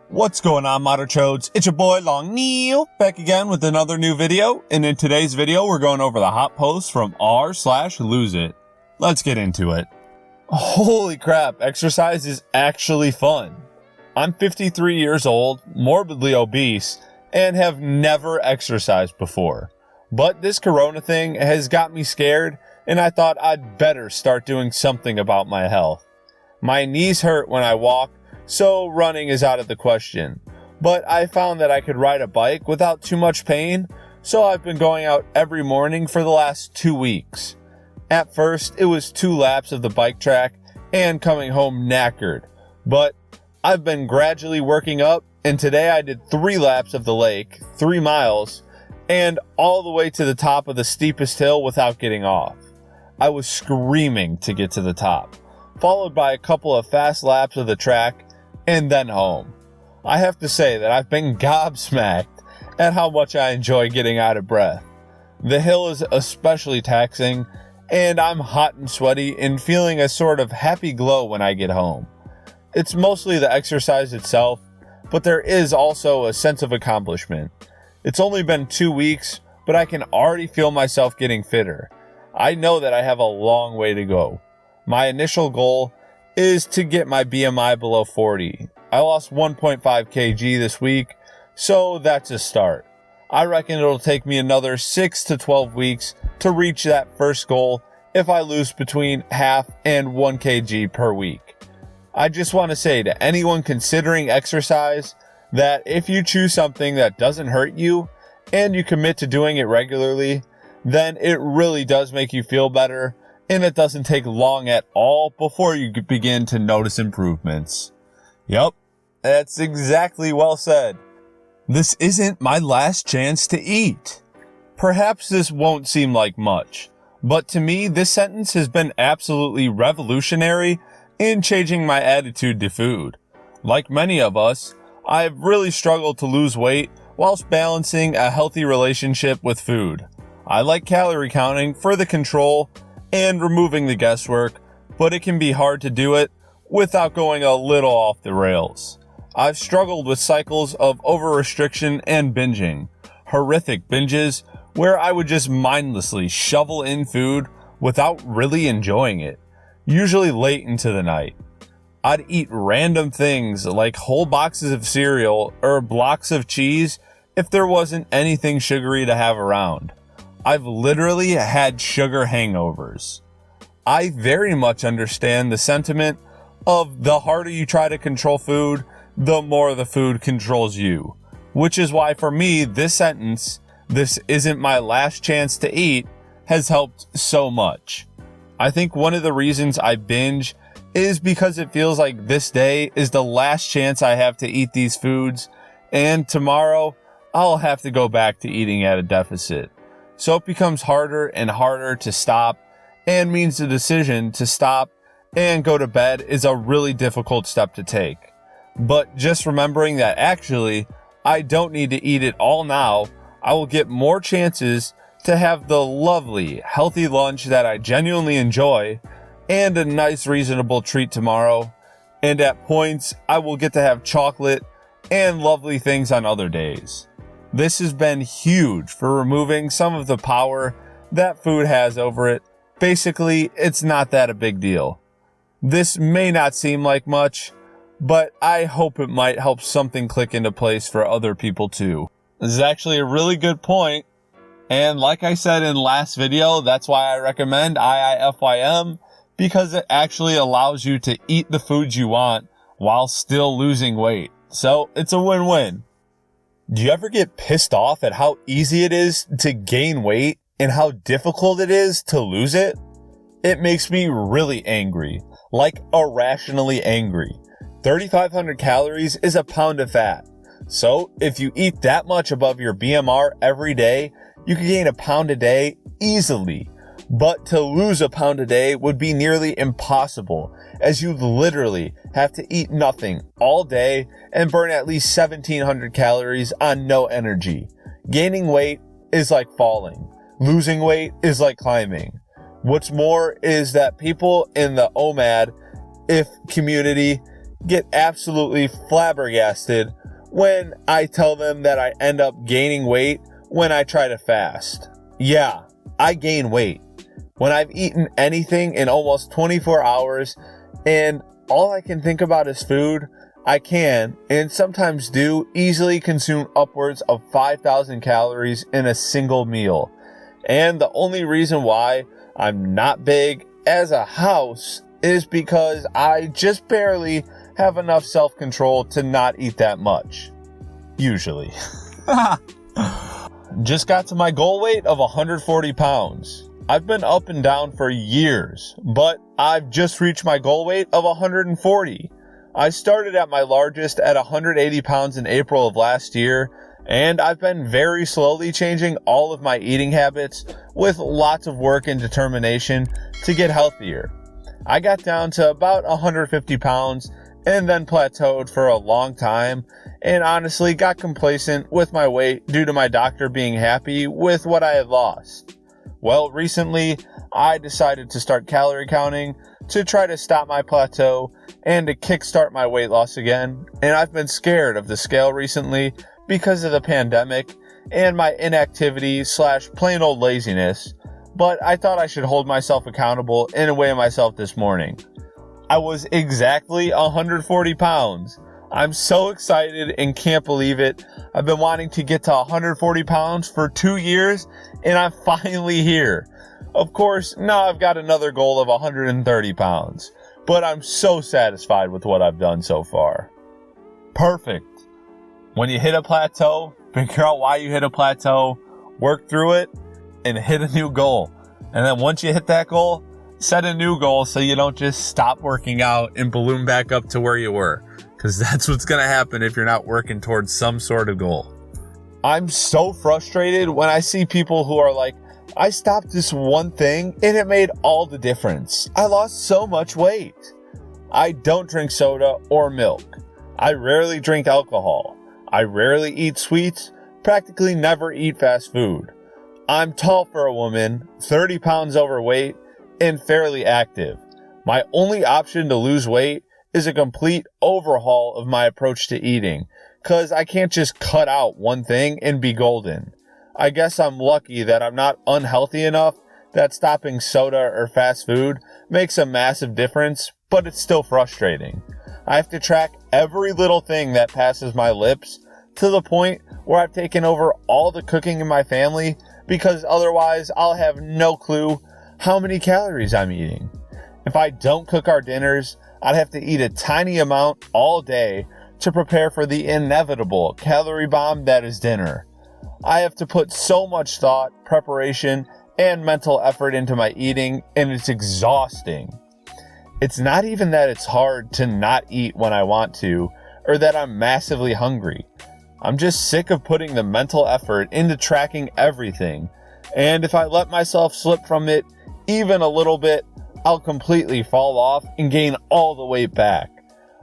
What's going on, Moderchodes? It's your boy Long Neil, back again with another new video, and in today's video we're going over the hot posts from r/LoseIt. Let's get into it. Holy crap, exercise is actually fun. I'm 53 years old, morbidly obese, and have never exercised before. But this corona thing has got me scared, and I thought I'd better start doing something about my health. My knees hurt when I walk, so running is out of the question. But I found that I could ride a bike without too much pain, so I've been going out every morning for the last 2 weeks. At first, it was 2 laps of the bike track and coming home knackered. But I've been gradually working up, and today I did 3 laps of the lake, 3 miles, and all the way to the top of the steepest hill without getting off. I was screaming to get to the top, followed by a couple of fast laps of the track, and then home. I have to say that I've been gobsmacked at how much I enjoy getting out of breath. The hill is especially taxing, and I'm hot and sweaty and feeling a sort of happy glow when I get home. It's mostly the exercise itself, but there is also a sense of accomplishment. It's only been 2 weeks, but I can already feel myself getting fitter. I know that I have a long way to go. My initial goal is to get my BMI below 40. I lost 1.5 kg this week, so that's a start. I reckon it'll take me another 6 to 12 weeks to reach that first goal if I lose between half and 1 kg per week. I just want to say to anyone considering exercise that if you choose something that doesn't hurt you and you commit to doing it regularly, then it really does make you feel better, and it doesn't take long at all before you begin to notice improvements. Yup, that's exactly well said. This isn't my last chance to eat. Perhaps this won't seem like much, but to me this sentence has been absolutely revolutionary in changing my attitude to food. Like many of us, I've really struggled to lose weight whilst balancing a healthy relationship with food. I like calorie counting for the control and removing the guesswork, but it can be hard to do it without going a little off the rails. I've struggled with cycles of over-restriction and binging, horrific binges where I would just mindlessly shovel in food without really enjoying it, usually late into the night. I'd eat random things like whole boxes of cereal or blocks of cheese if there wasn't anything sugary to have around. I've literally had sugar hangovers. I very much understand the sentiment of the harder you try to control food, the more the food controls you. Which is why for me, this sentence, "This isn't my last chance to eat," has helped so much. I think one of the reasons I binge is because it feels like this day is the last chance I have to eat these foods, and tomorrow I'll have to go back to eating at a deficit. So it becomes harder and harder to stop, and means the decision to stop and go to bed is a really difficult step to take. But just remembering that actually, I don't need to eat it all now, I will get more chances to have the lovely, healthy lunch that I genuinely enjoy, and a nice reasonable treat tomorrow, and at points I will get to have chocolate and lovely things on other days. This has been huge for removing some of the power that food has over it. Basically, it's not that a big deal. This may not seem like much, but I hope it might help something click into place for other people too. This is actually a really good point, and like I said in last video, that's why I recommend IIFYM, because it actually allows you to eat the foods you want while still losing weight. So it's a win-win. Do you ever get pissed off at how easy it is to gain weight and how difficult it is to lose it? It makes me really angry, like irrationally angry. 3,500 calories is a pound of fat. So if you eat that much above your BMR every day, you can gain a pound a day easily. But to lose a pound a day would be nearly impossible, as you literally have to eat nothing all day and burn at least 1,700 calories on no energy. Gaining weight is like falling. Losing weight is like climbing. What's more is that people in the OMAD, if community, get absolutely flabbergasted when I tell them that I end up gaining weight when I try to fast. Yeah, I gain weight when I've eaten anything in almost 24 hours and all I can think about is food. I can, and sometimes do, easily consume upwards of 5,000 calories in a single meal. And the only reason why I'm not big as a house is because I just barely have enough self-control to not eat that much. Usually. Just got to my goal weight of 140 pounds. I've been up and down for years, but I've just reached my goal weight of 140. I started at my largest at 180 pounds in April of last year, and I've been very slowly changing all of my eating habits with lots of work and determination to get healthier. I got down to about 150 pounds and then plateaued for a long time and honestly got complacent with my weight due to my doctor being happy with what I had lost. Well, recently I decided to start calorie counting to try to stop my plateau and to kickstart my weight loss again, and I've been scared of the scale recently because of the pandemic and my inactivity / plain old laziness, but I thought I should hold myself accountable and weigh myself this morning. I was exactly 140 pounds. I'm so excited and can't believe it. I've been wanting to get to 140 pounds for 2 years and I'm finally here. Of course, now I've got another goal of 130 pounds, but I'm so satisfied with what I've done so far. Perfect. When you hit a plateau, figure out why you hit a plateau, work through it, and hit a new goal. And then once you hit that goal, set a new goal so you don't just stop working out and balloon back up to where you were. Because that's what's going to happen if you're not working towards some sort of goal. I'm so frustrated when I see people who are like, I stopped this one thing and it made all the difference. I lost so much weight. I don't drink soda or milk. I rarely drink alcohol. I rarely eat sweets, practically never eat fast food. I'm tall for a woman, 30 pounds overweight, and fairly active. My only option to lose weight is a complete overhaul of my approach to eating, because I can't just cut out one thing and be golden. I guess I'm lucky that I'm not unhealthy enough that stopping soda or fast food makes a massive difference, but it's still frustrating. I have to track every little thing that passes my lips to the point where I've taken over all the cooking in my family because otherwise I'll have no clue how many calories I'm eating. If I don't cook our dinners, I'd have to eat a tiny amount all day to prepare for the inevitable calorie bomb that is dinner. I have to put so much thought, preparation, and mental effort into my eating, and it's exhausting. It's not even that it's hard to not eat when I want to, or that I'm massively hungry. I'm just sick of putting the mental effort into tracking everything, and if I let myself slip from it even a little bit, I'll completely fall off and gain all the weight back.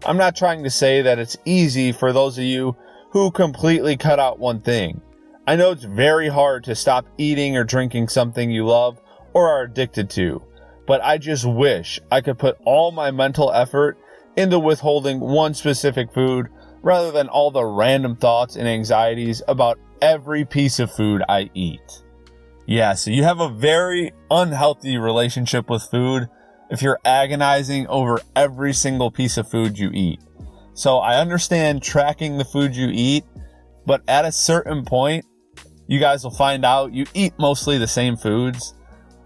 I'm not trying to say that it's easy for those of you who completely cut out one thing. I know it's very hard to stop eating or drinking something you love or are addicted to, but I just wish I could put all my mental effort into withholding one specific food rather than all the random thoughts and anxieties about every piece of food I eat. Yeah, so you have a very unhealthy relationship with food if you're agonizing over every single piece of food you eat. So I understand tracking the food you eat, but at a certain point, you guys will find out you eat mostly the same foods.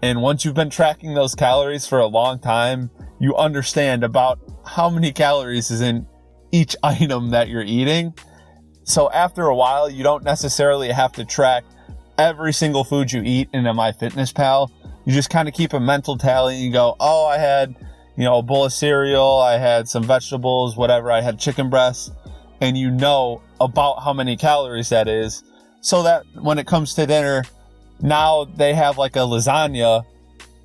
And once you've been tracking those calories for a long time, you understand about how many calories is in each item that you're eating. So after a while, you don't necessarily have to track every single food you eat in a MyFitnessPal. You just kind of keep a mental tally and you go, oh, I had, a bowl of cereal, I had some vegetables, whatever, I had chicken breasts, and you know about how many calories that is, so that when it comes to dinner, now they have like a lasagna,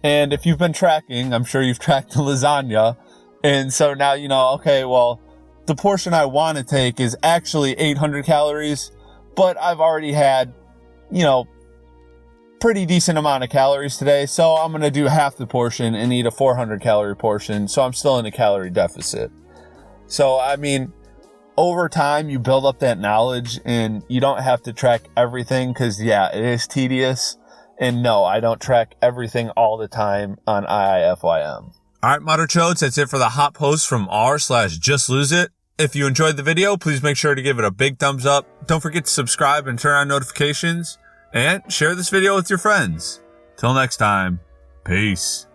and if you've been tracking, I'm sure you've tracked the lasagna, and so now you know, okay, well, the portion I want to take is actually 800 calories, but I've already had, pretty decent amount of calories today, so I'm going to do half the portion and eat a 400 calorie portion, so I'm still in a calorie deficit. So, I mean, over time, you build up that knowledge and you don't have to track everything because, yeah, it is tedious. And no, I don't track everything all the time on IIFYM. All right, Mutterchodes, that's it for the hot post from r/JustLoseIt. If you enjoyed the video, please make sure to give it a big thumbs up. Don't forget to subscribe and turn on notifications. And share this video with your friends. Till next time, peace.